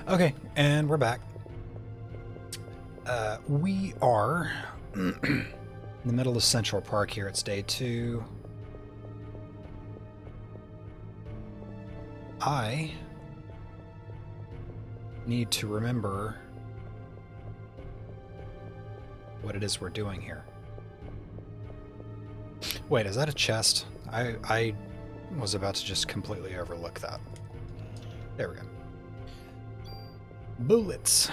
Okay, and we're back. We are in the middle of Central Park here. It's day 2. I need to remember what it is we're doing here. Wait, is that a chest? I was about to just completely overlook that. There we go. Bullets.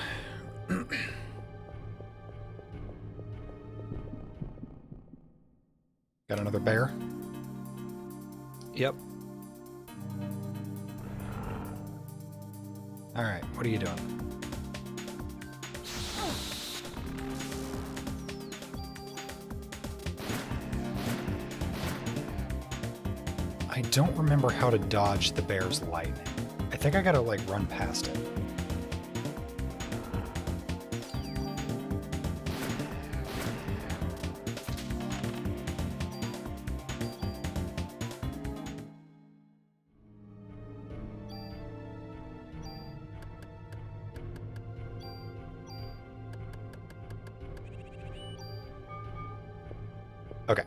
Got another bear? Yep. Alright, what are you doing? I don't remember how to dodge the bear's light. I think I gotta, like, run past it. Okay.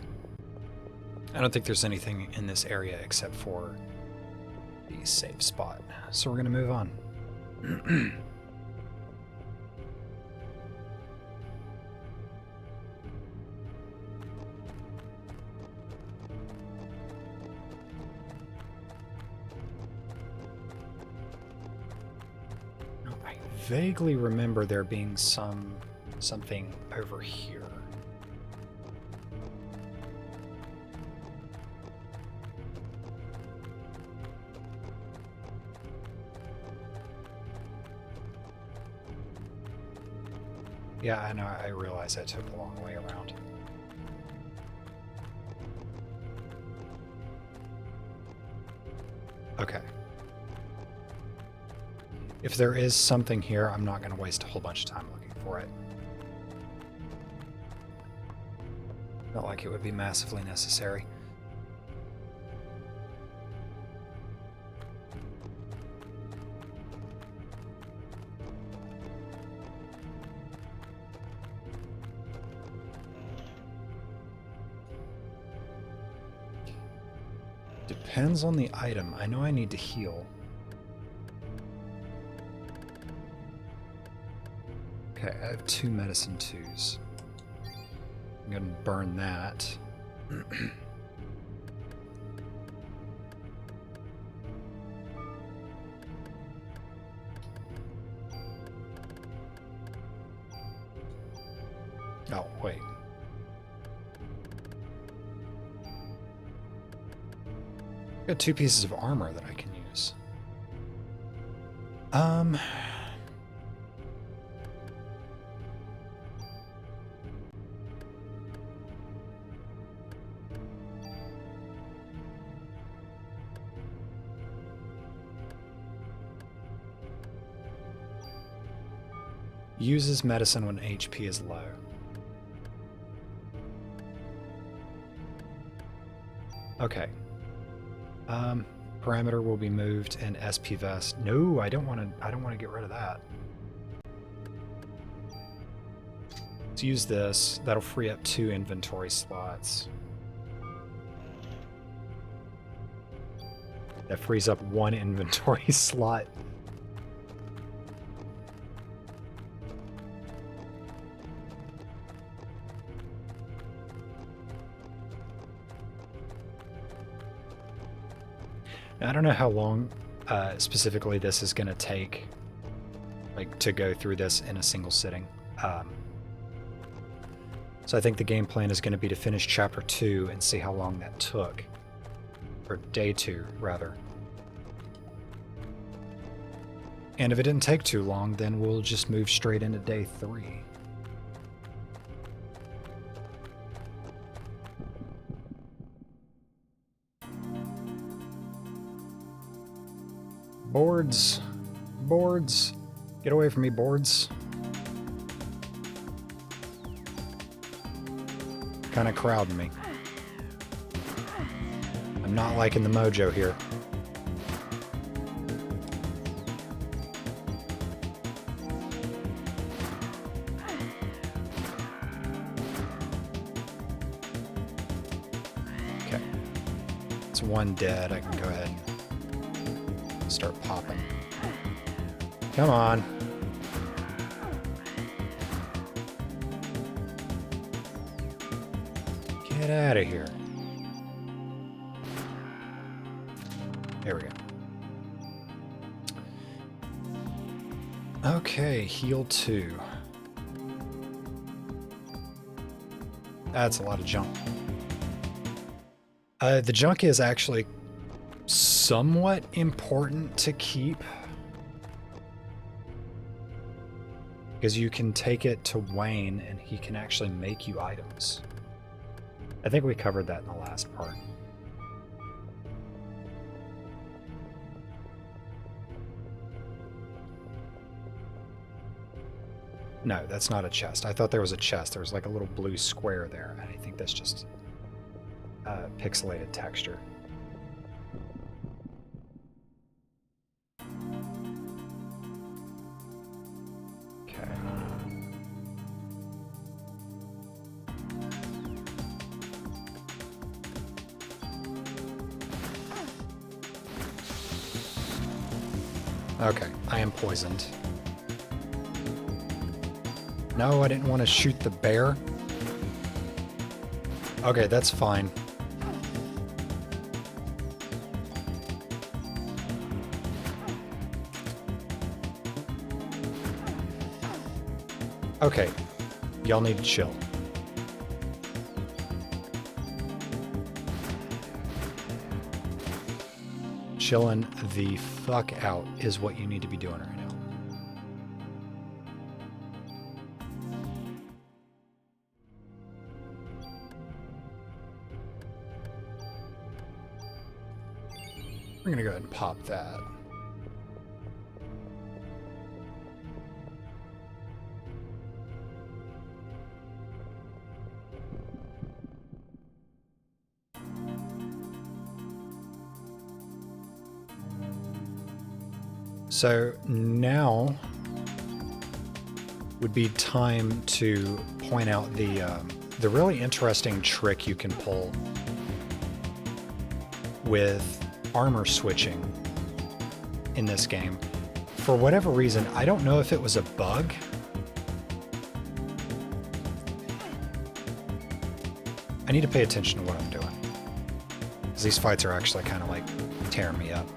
I don't think there's anything in this area except for the safe spot. So we're going to move on. I vaguely remember there being something over here. Yeah, I know, I realize I took a long way around. Okay. If there is something here, I'm not going to waste a whole bunch of time looking for it. Not like it would be massively necessary. Depends on the item. I know I need to heal. Okay, I have 2 medicine 2s. I'm gonna burn that. Oh, wait. Got 2 pieces of armor that I can use. Uses medicine when HP is low. Okay. Parameter will be moved and SP vest. No, I don't want to get rid of that. Let's use this. That'll free up 2 inventory slots. That frees up 1 inventory slot. I don't know how long specifically this is going to take, like, to go through this in a single sitting. So I think the game plan is going to be to finish chapter 2 and see how long that took. Or day 2, rather. And if it didn't take too long, then we'll just move straight into day 3. Boards. Boards. Get away from me, boards. Kind of crowding me. I'm not liking the mojo here. That's one dead. I can go ahead and start popping. Come on. Get out of here. There we go. Okay, heal 2. That's a lot of junk. The junk is actually somewhat important to keep, because you can take it to Wayne and he can actually make you items. I think we covered that in the last part. No, that's not a chest. I thought there was a chest. There was like a little blue square there, and I think that's just pixelated texture. Okay. Okay, I am poisoned. No, I didn't want to shoot the bear. Okay, that's fine. Okay, y'all need to chill. Chilling the fuck out is what you need to be doing right now. We're gonna go ahead and pop that. So now would be time to point out the really interesting trick you can pull with armor switching in this game. For whatever reason, I don't know if it was a bug. I need to pay attention to what I'm doing, because these fights are actually kind of like tearing me up.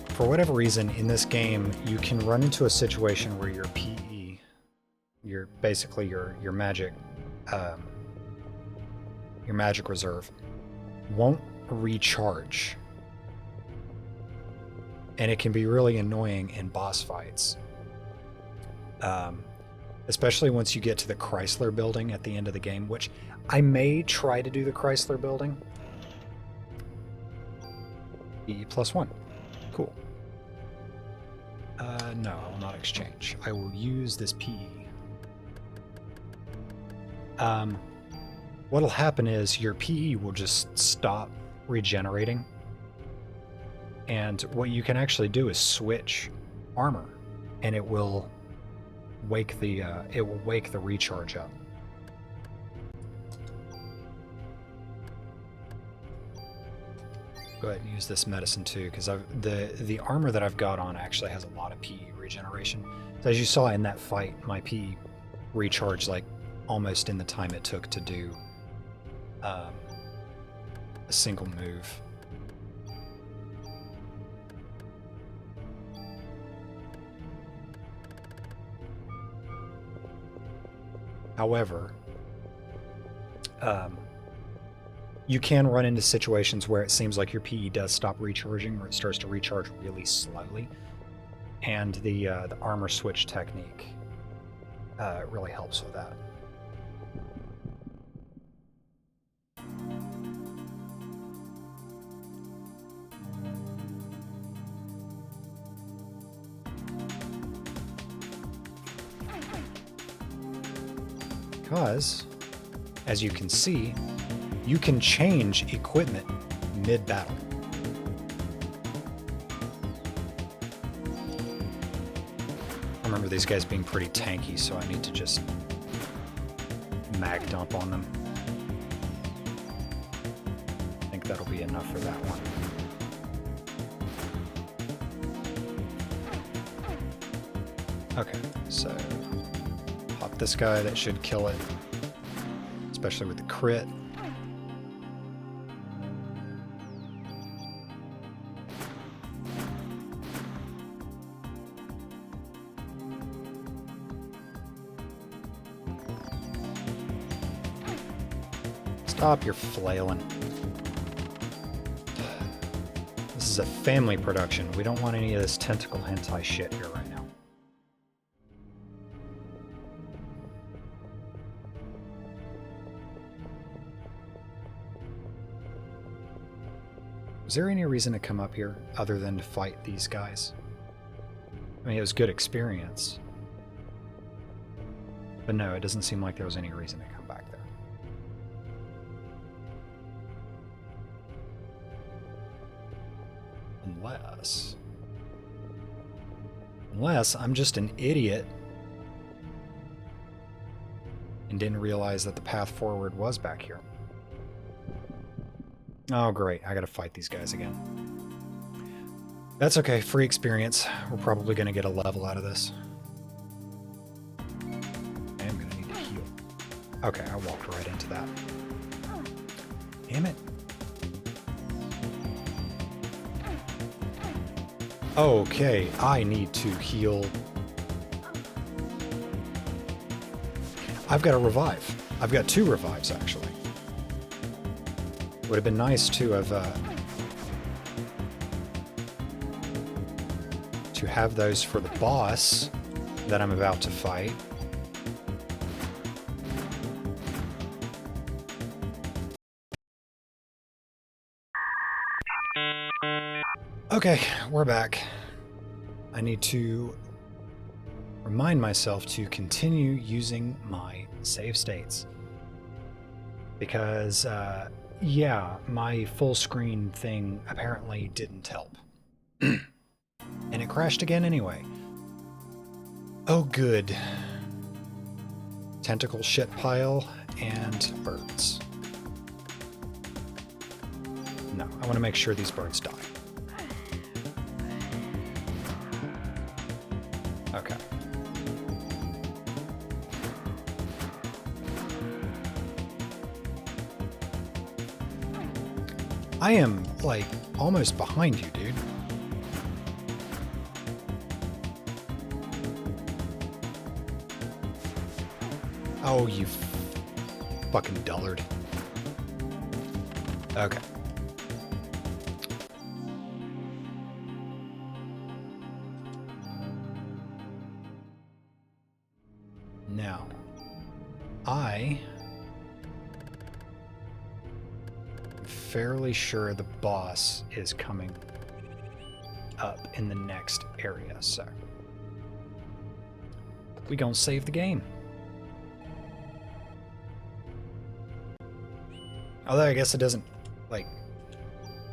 For whatever reason, in this game, you can run into a situation where your PE, basically your magic reserve, won't recharge. And it can be really annoying in boss fights. Especially once you get to the Chrysler building at the end of the game, which I may try to do the Chrysler building. E+1. Cool. No, I will not exchange. I will use this PE. What'll happen is your PE will just stop regenerating. And what you can actually do is switch armor, and it will wake the recharge up. Go ahead and use this medicine too, because the armor that I've got on actually has a lot of PE regeneration. So as you saw in that fight, my PE recharged like almost in the time it took to do a single move. However, you can run into situations where it seems like your PE does stop recharging, or it starts to recharge really slowly, and the armor switch technique really helps with that. Because, as you can see, you can change equipment mid-battle. I remember these guys being pretty tanky, so I need to just mag dump on them. I think that'll be enough for that one. Okay, so pop this guy, that should kill it, especially with the crit. Stop your flailing. This is a family production. We don't want any of this tentacle hentai shit here right now. Was there any reason to come up here other than to fight these guys? I mean, it was good experience. But no, it doesn't seem like there was any reason to come back there. Unless I'm just an idiot and didn't realize that the path forward was back here. Oh great, I gotta fight these guys again. That's okay, free experience. We're probably gonna get a level out of this. I am gonna need to heal. Okay, I walked right into that. Damn it. Okay, I need to heal. I've got a revive. I've got 2 revives, actually. Would have been nice to have those for the boss that I'm about to fight. Okay, we're back. I need to remind myself to continue using my save states. Because, yeah, my full screen thing apparently didn't help. And it crashed again anyway. Oh, good. Tentacle shit pile and birds. No, I want to make sure these birds die. Okay. I am, like, almost behind you, dude. Oh, you fucking dullard. Okay. Now, I'm fairly sure the boss is coming up in the next area, so we gonna save the game. Although I guess it doesn't, like,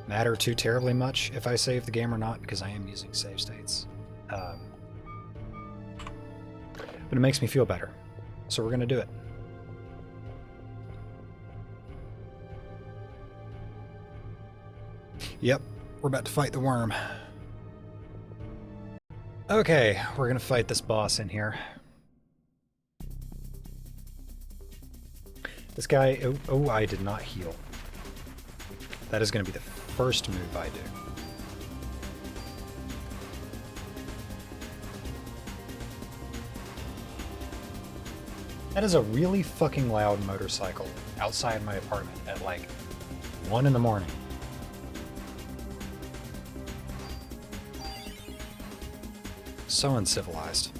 matter too terribly much if I save the game or not, because I am using save states. But it makes me feel better, so we're gonna do it. Yep, we're about to fight the worm. Okay, we're gonna fight this boss in here. This guy, oh, I did not heal. That is gonna be the first move I do. That is a really fucking loud motorcycle outside my apartment at like 1 in the morning. So uncivilized.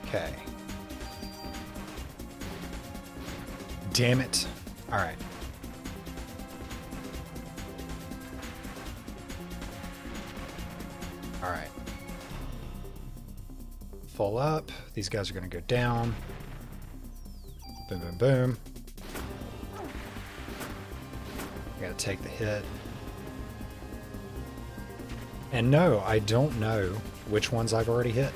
Okay. Damn it. All right. All right. Full up. These guys are going to go down. Boom, boom, boom. I got to take the hit. And no, I don't know which ones I've already hit.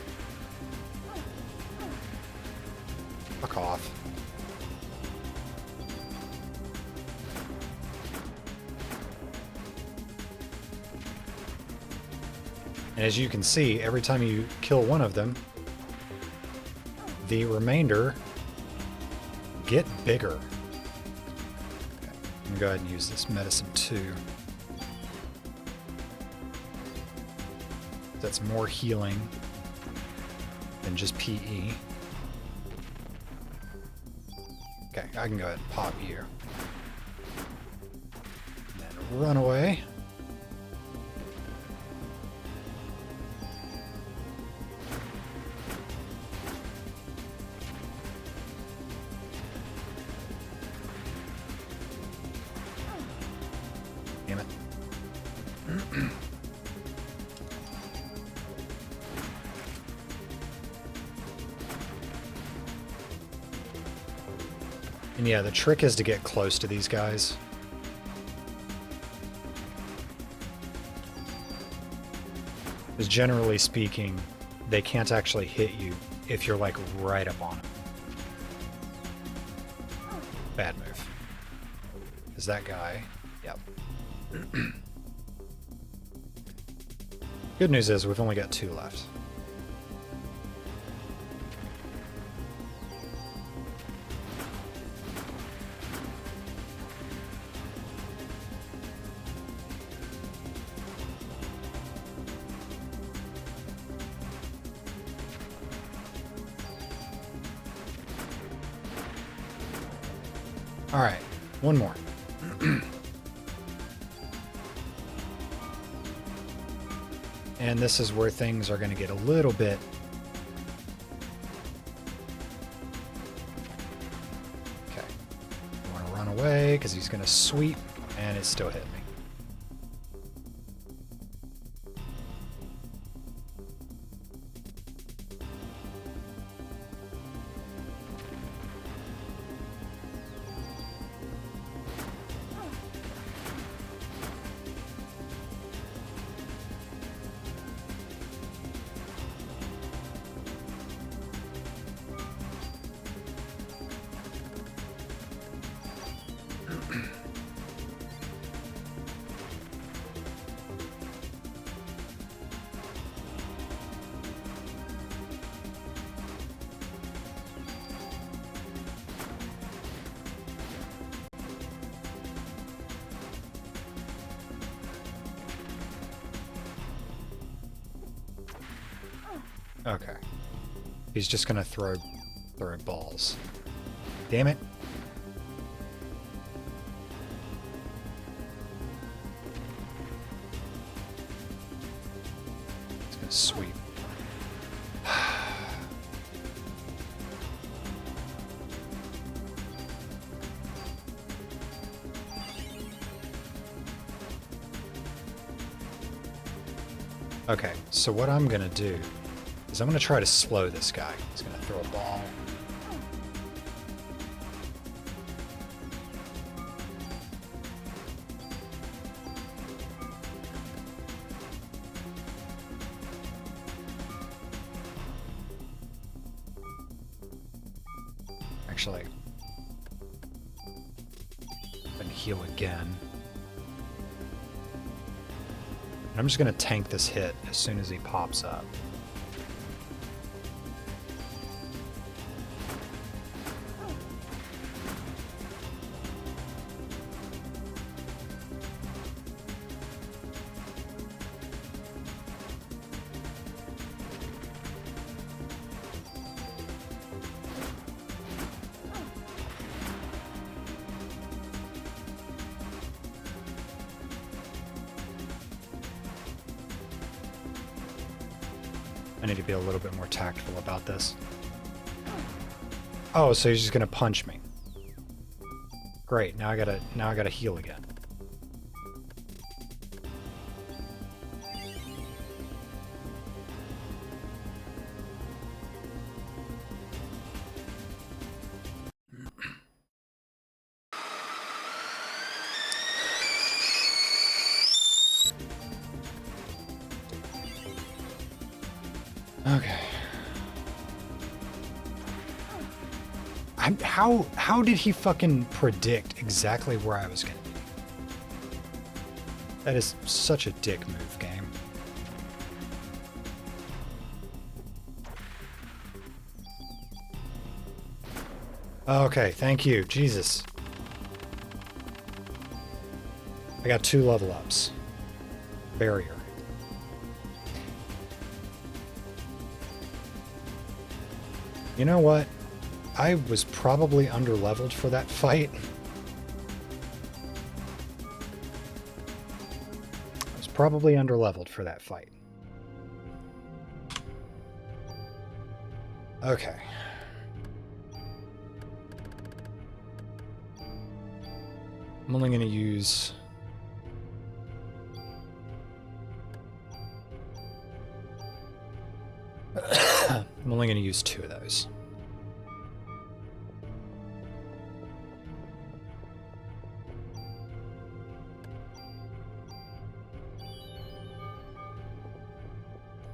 And as you can see, every time you kill one of them, the remainder get bigger. Okay, I'm gonna go ahead and use this medicine too. That's more healing than just PE. Okay, I can go ahead and pop you. And then run away. Damn it. And yeah, the trick is to get close to these guys. Because generally speaking, they can't actually hit you if you're like right up on them. Bad move. Is that guy? Yep. Good news is we've only got 2 left. All right, one more. And this is where things are going to get a little bit... Okay. I want to run away because he's going to sweep, and it still hit me. Okay. He's just gonna throw balls. Damn it. He's gonna sweep. Okay, so what I'm gonna do is I'm going to try to slow this guy. He's going to throw a ball. Actually, and heal again. And I'm just going to tank this hit as soon as he pops up. I need to be a little bit more tactful about this. Oh, so he's just gonna punch me. Great, now I gotta heal again. Okay. How did he fucking predict exactly where I was gonna be? That is such a dick move, game. Okay, thank you. Jesus. I got 2 level ups. Barrier. You know what? I was probably underleveled for that fight. I was probably underleveled for that fight. Okay. I'm only going to use... I'm only going to use 2 of those.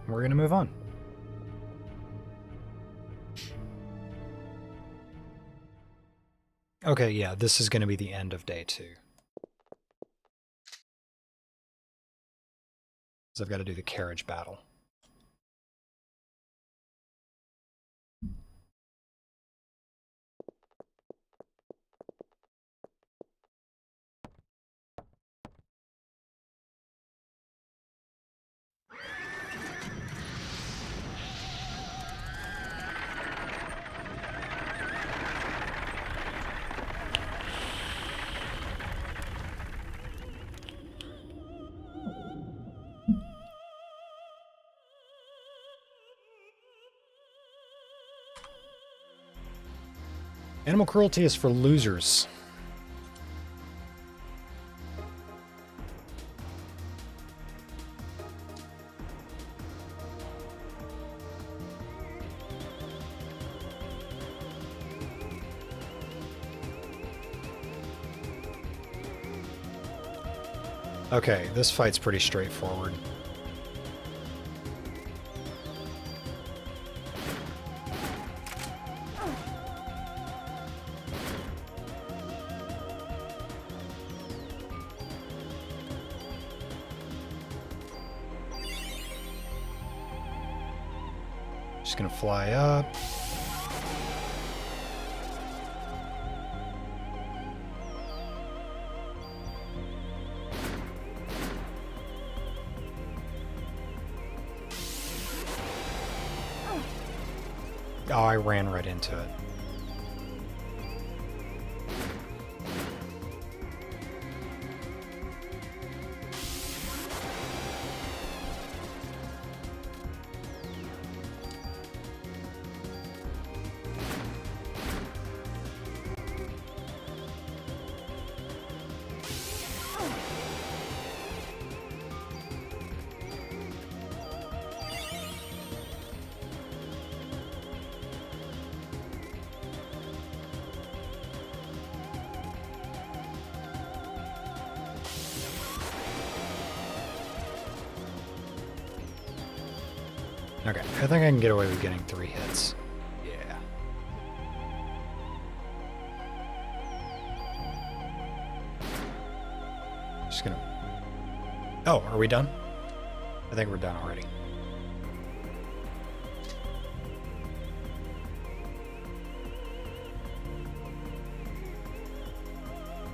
We're going to move on. Okay, yeah, this is going to be the end of day 2. So I've got to do the carriage battle. Animal cruelty is for losers. Okay, this fight's pretty straightforward. Just gonna fly up. Oh, I ran right into it. Okay, I think I can get away with getting 3 hits. Yeah. Just gonna... Oh, are we done? I think we're done already.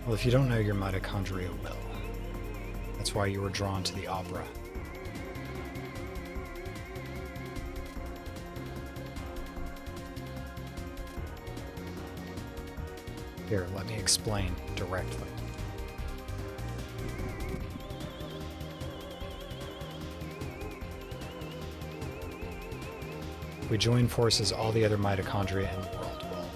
Well, if you don't know your mitochondria well, that's why you were drawn to the opera. Here, let me explain directly. If we join forces, all the other mitochondria in the world will.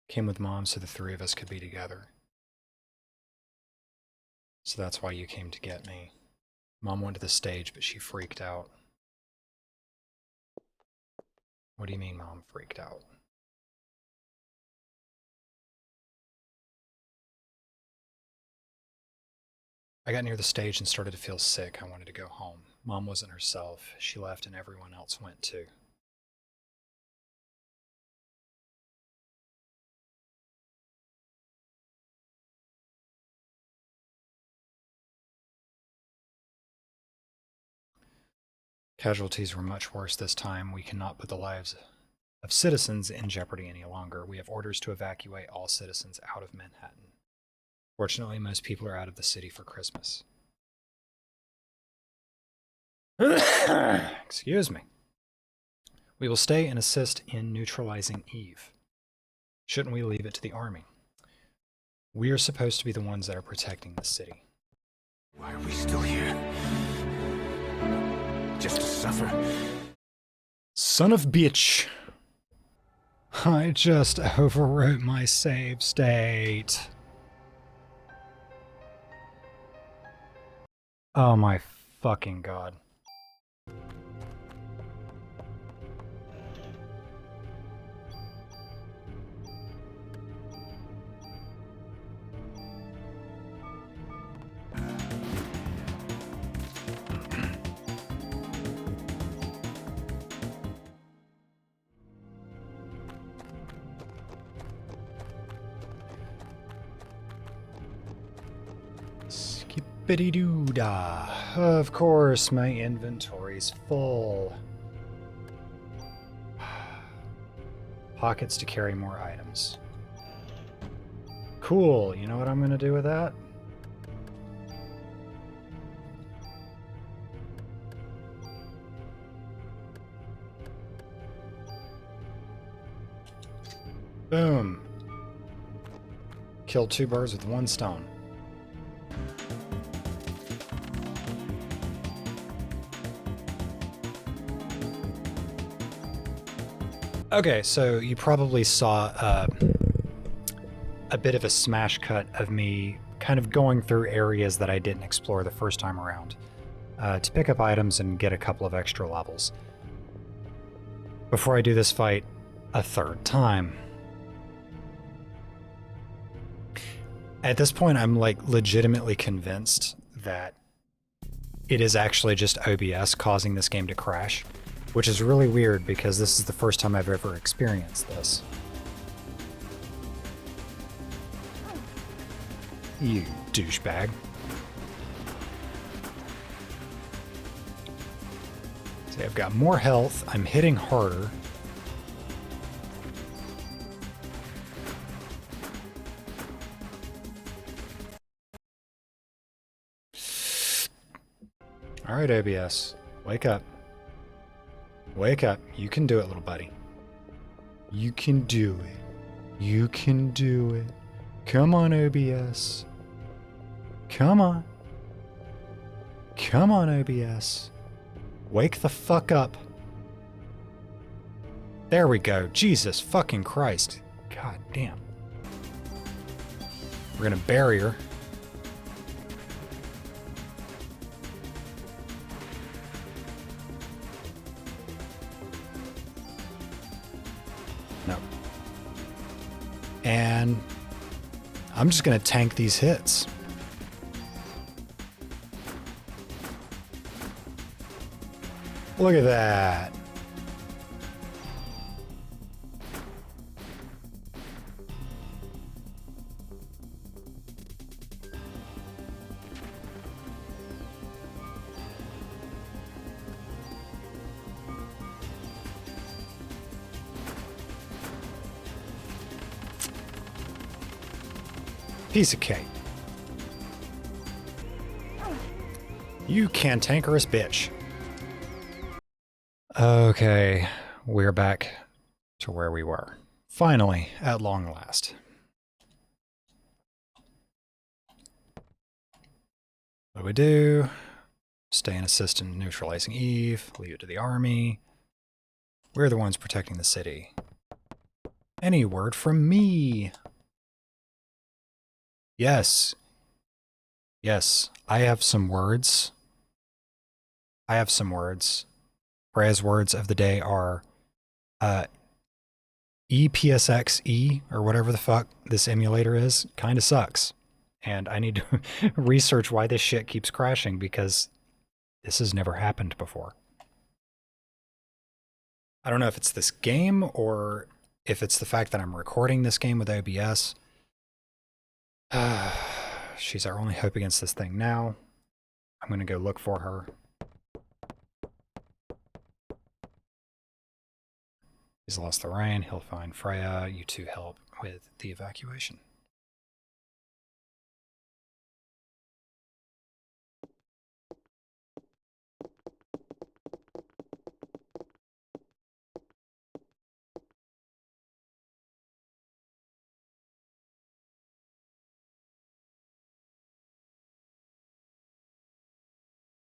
Came with Mom so the three of us could be together. So that's why you came to get me. Mom went to the stage, but she freaked out. What do you mean Mom freaked out? I got near the stage and started to feel sick. I wanted to go home. Mom wasn't herself. She left and everyone else went too. Casualties were much worse this time. We cannot put the lives of citizens in jeopardy any longer. We have orders to evacuate all citizens out of Manhattan. Fortunately, most people are out of the city for Christmas. Excuse me. We will stay and assist in neutralizing Eve. Shouldn't we leave it to the army? We are supposed to be the ones that are protecting the city. Why are we still here? Just to suffer? Son of bitch. I just overwrote my save state. Oh my fucking god. Skippity-doo-dah. Of course, my inventory's full. Pockets to carry more items. Cool, you know what I'm gonna do with that? Boom. Killed two birds with one stone. Okay, so you probably saw a bit of a smash cut of me kind of going through areas that I didn't explore the first time around to pick up items and get a couple of extra levels before I do this fight a third time. At this point, I'm like legitimately convinced that it is actually just OBS causing this game to crash, which is really weird because this is the first time I've ever experienced this. You douchebag. See, I've got more health, I'm hitting harder. Alright, OBS, wake up. Wake up. You can do it, little buddy. You can do it. You can do it. Come on, OBS. Come on. Come on, OBS. Wake the fuck up. There we go. Jesus fucking Christ. God damn. We're gonna bury her. No. And I'm just gonna tank these hits. Look at that. Piece of cake. You cantankerous bitch. Okay, we're back to where we were. Finally, at long last. What do we do? Stay and assist in neutralizing Eve, leave it to the army. We're the ones protecting the city. Any word from me? Yes. Yes, I have some words. Freya's words of the day are uh, EPSXE, or whatever the fuck this emulator is, kind of sucks. And I need to research why this shit keeps crashing, because this has never happened before. I don't know if it's this game or if it's the fact that I'm recording this game with OBS. She's our only hope against this thing now. I'm going to go look for her. He's lost the rain. He'll find Freya. You two help with the evacuation.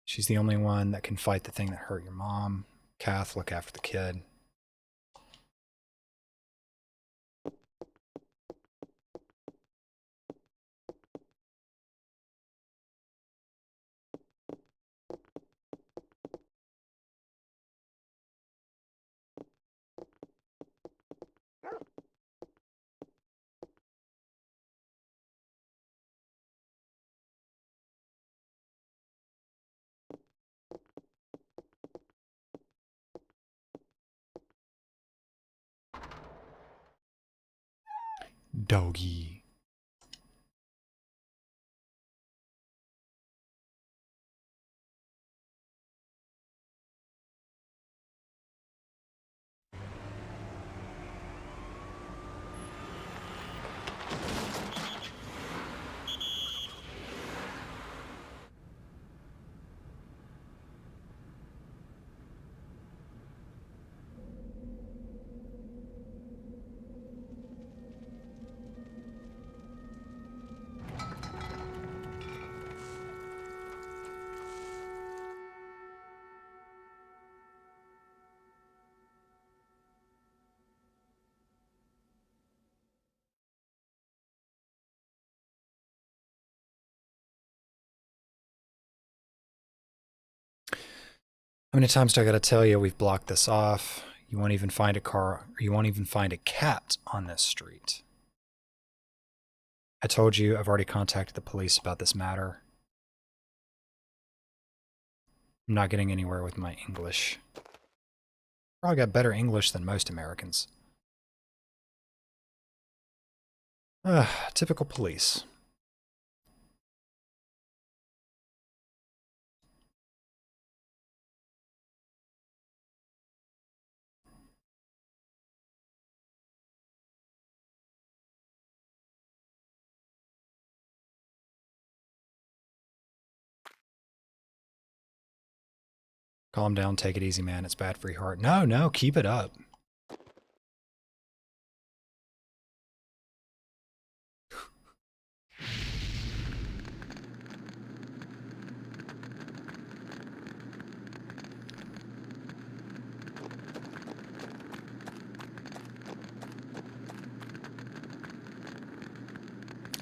She's the only one that can fight the thing that hurt your mom. Kath, look after the kid. Doggy. How many times do I gotta tell you we've blocked this off? You won't even find a car, or you won't even find a cat on this street. I told you I've already contacted the police about this matter. I'm not getting anywhere with my English. Probably got better English than most Americans. Typical police. Calm down, take it easy, man. It's bad for your heart. No, no, keep it up.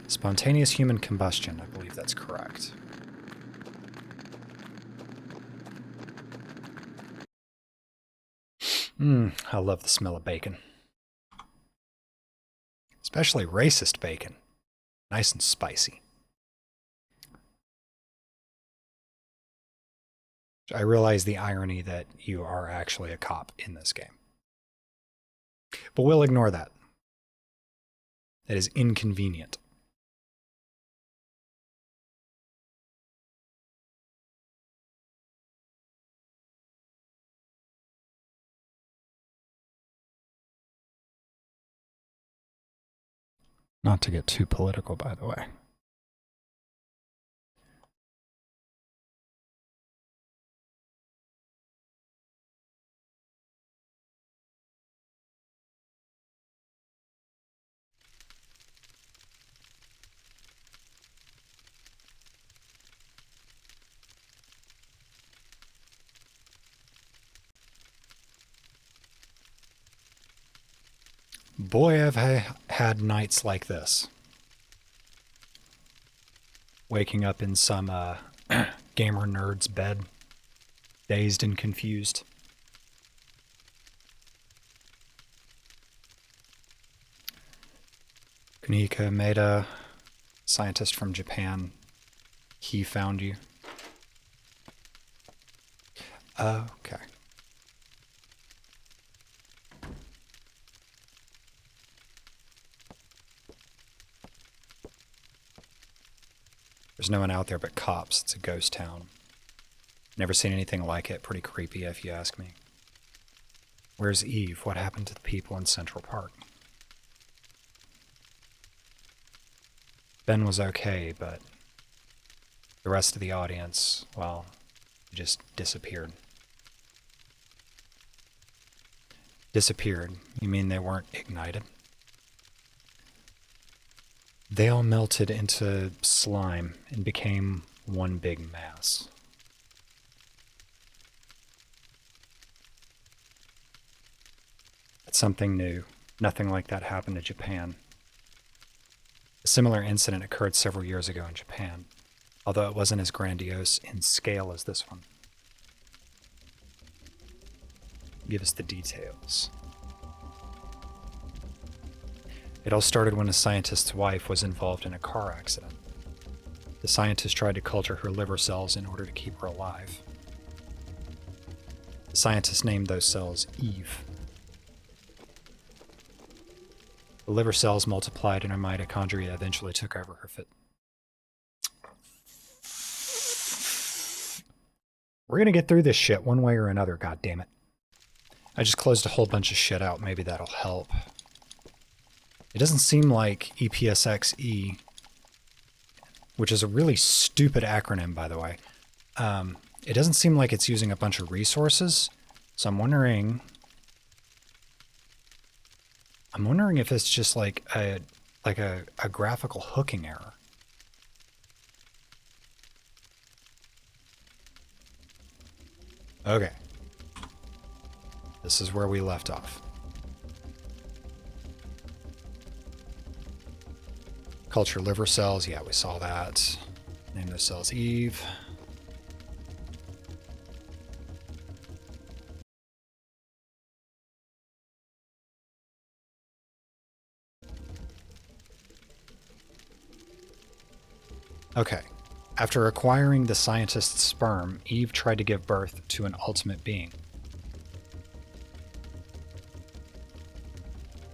Spontaneous human combustion. I believe that's correct. I love the smell of bacon. Especially racist bacon. Nice and spicy. I realize the irony that you are actually a cop in this game. But we'll ignore that. That is inconvenient. Not to get too political, by the way. Boy, have I had nights like this. Waking up in some gamer nerd's bed, dazed and confused. Kunika Maeda, scientist from Japan. He found you. Okay. There's no one out there but cops. It's a ghost town. Never seen anything like it. Pretty creepy, if you ask me. Where's Eve? What happened to the people in Central Park? Ben was okay, but the rest of the audience, well, just disappeared. Disappeared? You mean they weren't ignited? They all melted into slime and became one big mass. That's something new. Nothing like that happened in Japan. A similar incident occurred several years ago in Japan, although it wasn't as grandiose in scale as this one. Give us the details. It all started when a scientist's wife was involved in a car accident. The scientist tried to culture her liver cells in order to keep her alive. The scientist named those cells Eve. The liver cells multiplied and her mitochondria eventually took over her fit. We're gonna get through this shit one way or another, goddammit. I just closed a whole bunch of shit out. Maybe that'll help. It doesn't seem like EPSXE, which is a really stupid acronym, by the way. It doesn't seem like it's using a bunch of resources, so I'm wondering if it's just like a graphical hooking error. Okay. This is where we left off. Culture liver cells, yeah, we saw that. Name those cells Eve. Okay. After acquiring the scientist's sperm, Eve tried to give birth to an ultimate being.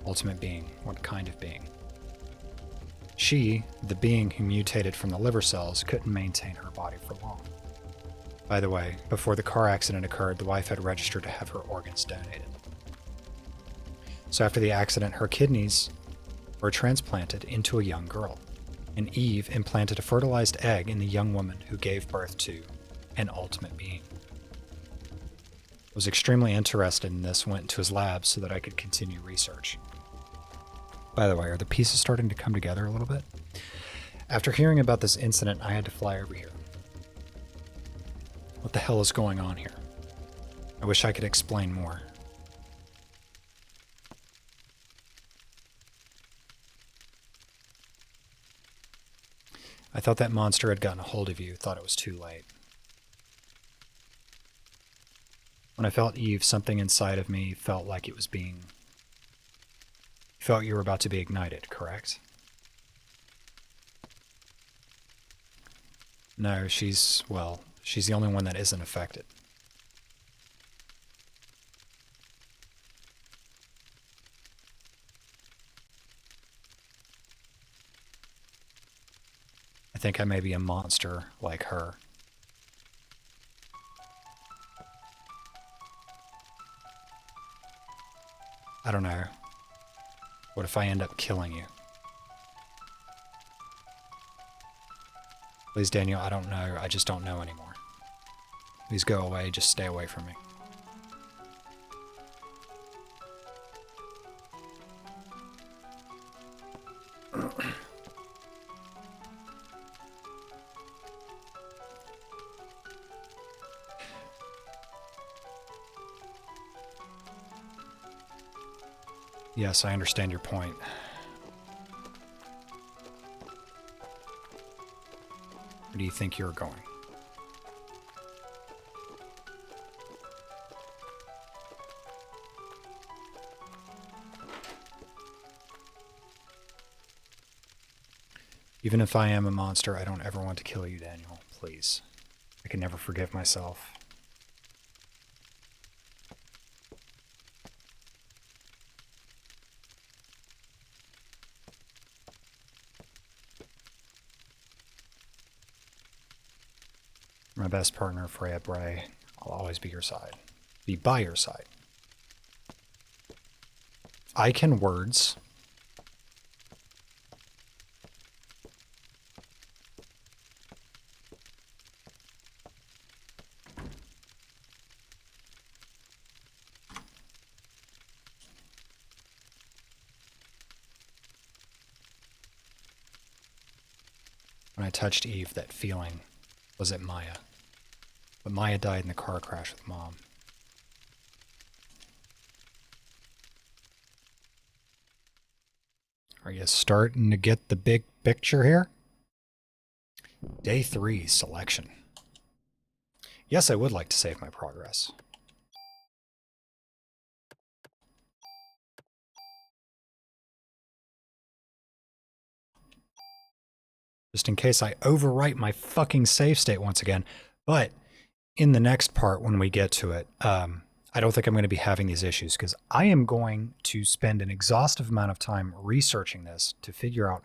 Ultimate being. What kind of being? She, the being who mutated from the liver cells, couldn't maintain her body for long. By the way, before the car accident occurred, the wife had registered to have her organs donated. So after the accident, her kidneys were transplanted into a young girl, and Eve implanted a fertilized egg in the young woman who gave birth to an ultimate being. I was extremely interested in this, went to his lab so that I could continue research. By the way, are the pieces starting to come together a little bit? After hearing about this incident, I had to fly over here. What the hell is going on here? I wish I could explain more. I thought that monster had gotten a hold of you, thought it was too late. When I felt Eve, something inside of me felt like it was being... You felt you were about to be ignited, correct? No, she's the only one that isn't affected. I think I may be a monster like her. I don't know. What if I end up killing you? Please, Daniel, I don't know. I just don't know anymore. Please go away. Just stay away from me. Yes, I understand your point. Where do you think you're going? Even if I am a monster, I don't ever want to kill you, Daniel. Please. I can never forgive myself. My best partner, Freya Bray. I'll always be your side. Be by your side. I can words. When I touched Eve, that feeling was at Maya. But Maya died in the car crash with Mom. Are you starting to get the big picture here? Day 3, selection. Yes, I would like to save my progress. Just in case I overwrite my fucking save state once again. But in the next part, when we get to it, I don't think I'm going to be having these issues because I am going to spend an exhaustive amount of time researching this to figure out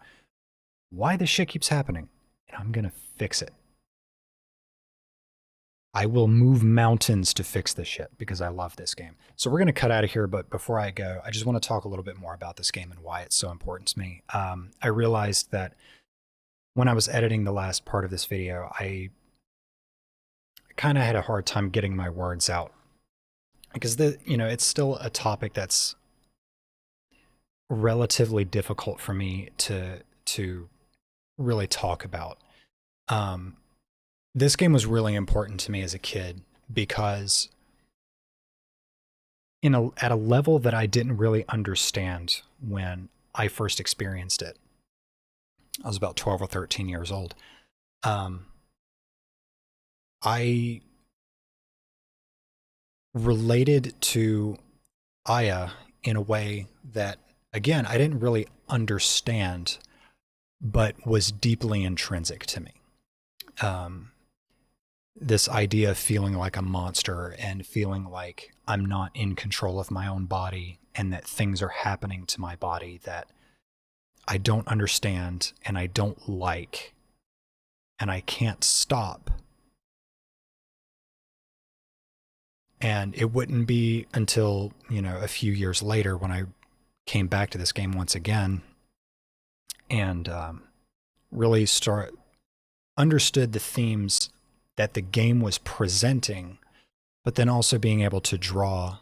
why this shit keeps happening. And I'm going to fix it. I will move mountains to fix this shit because I love this game. So we're going to cut out of here, but before I go, I just want to talk a little bit more about this game and why it's so important to me. I realized that when I was editing the last part of this video, I kind of had a hard time getting my words out because it's still a topic that's relatively difficult for me to really talk about. This game was really important to me as a kid because at a level that I didn't really understand when I first experienced it. I was about 12 or 13 years old. I related to Aya in a way that, again, I didn't really understand, but was deeply intrinsic to me. This idea of feeling like a monster and feeling like I'm not in control of my own body and that things are happening to my body that I don't understand and I don't like and I can't stop. And it wouldn't be until, a few years later when I came back to this game once again and really understood the themes that the game was presenting, but then also being able to draw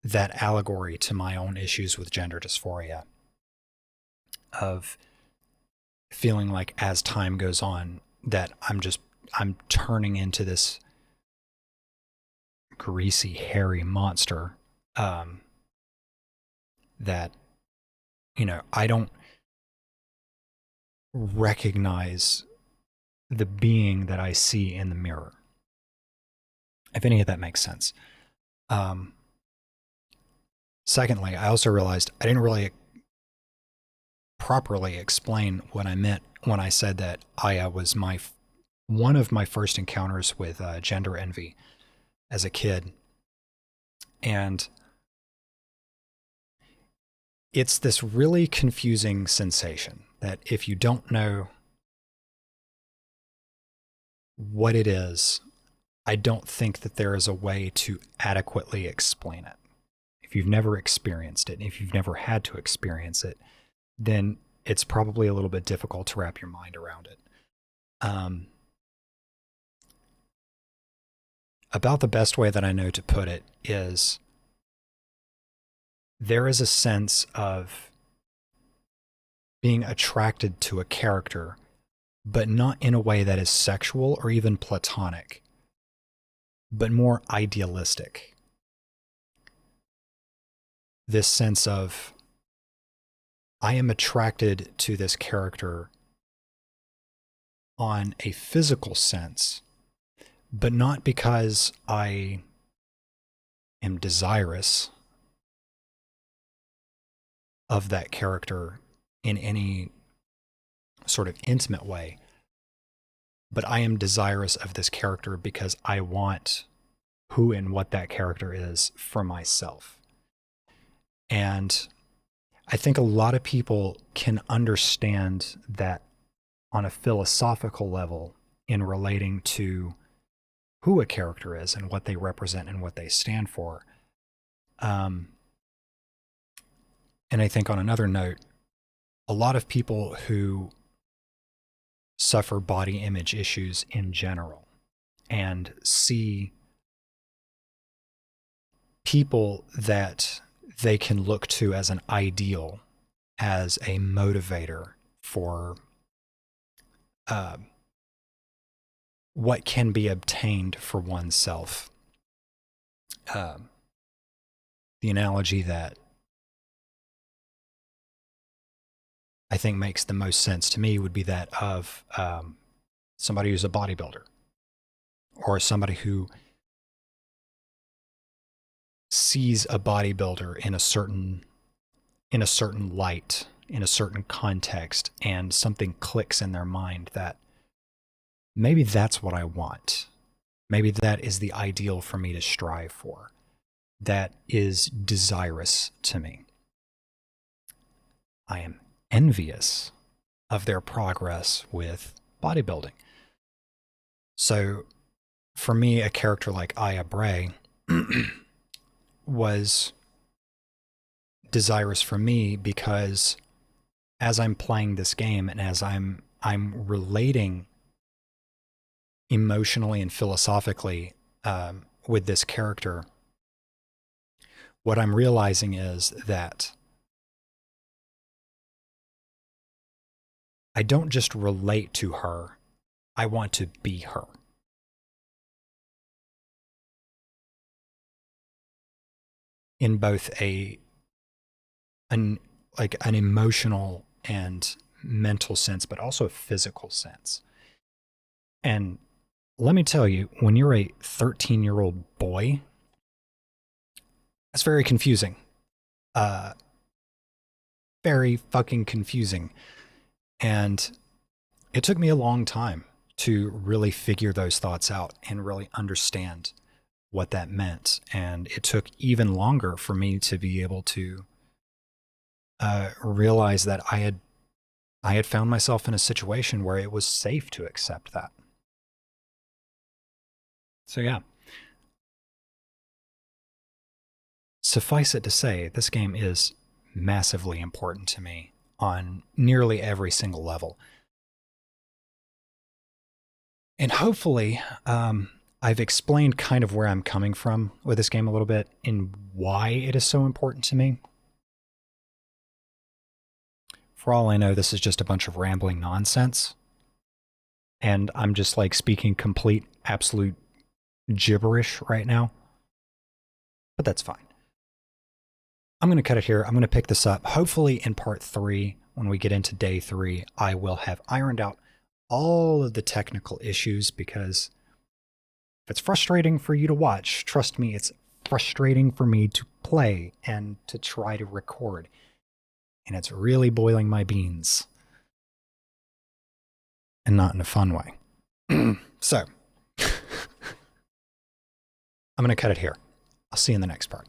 that allegory to my own issues with gender dysphoria, of feeling like as time goes on that I'm turning into this greasy, hairy monster that, I don't recognize the being that I see in the mirror. If any of that makes sense. Secondly, I also realized I didn't really properly explain what I meant when I said that Aya was one of my first encounters with gender envy as a kid. And it's this really confusing sensation that if you don't know what it is, I don't think that there is a way to adequately explain it. If you've never experienced it, and if you've never had to experience it, then it's probably a little bit difficult to wrap your mind around it. About the best way that I know to put it is there is a sense of being attracted to a character, but not in a way that is sexual or even platonic, but more idealistic. this sense of I am attracted to this character on a physical sense, but not because I am desirous of that character in any sort of intimate way, but I am desirous of this character because I want who and what that character is for myself. And I think a lot of people can understand that on a philosophical level in relating to who a character is and what they represent and what they stand for. And I think on another note, a lot of people who suffer body image issues in general and see people that they can look to as an ideal, as a motivator for what can be obtained for oneself. The analogy that I think makes the most sense to me would be that of somebody who's a bodybuilder, or somebody who sees a bodybuilder in a certain light, in a certain context, and something clicks in their mind that maybe that's what I want. Maybe that is the ideal for me to strive for. That is desirous to me. I am envious of their progress with bodybuilding. So for me, a character like Aya Bray was desirous for me because as I'm playing this game and as I'm relating emotionally and philosophically with this character, what I'm realizing is that I don't just relate to her, I want to be her. In both an emotional and mental sense, but also a physical sense. And let me tell you, when you're a 13-year-old boy, that's very confusing. Very fucking confusing. And it took me a long time to really figure those thoughts out and really understand what that meant. And it took even longer for me to be able to realize that I had found myself in a situation where it was safe to accept that. So yeah. Suffice it to say, this game is massively important to me on nearly every single level. And hopefully, I've explained kind of where I'm coming from with this game a little bit and why it is so important to me. For all I know, this is just a bunch of rambling nonsense. And I'm just like speaking complete, absolute gibberish right now. But that's fine. I'm going to cut it here. I'm going to pick this up. Hopefully in part 3, when we get into day 3, I will have ironed out all of the technical issues, because if it's frustrating for you to watch, trust me, it's frustrating for me to play and to try to record. And it's really boiling my beans. And not in a fun way. So, I'm going to cut it here. I'll see you in the next part.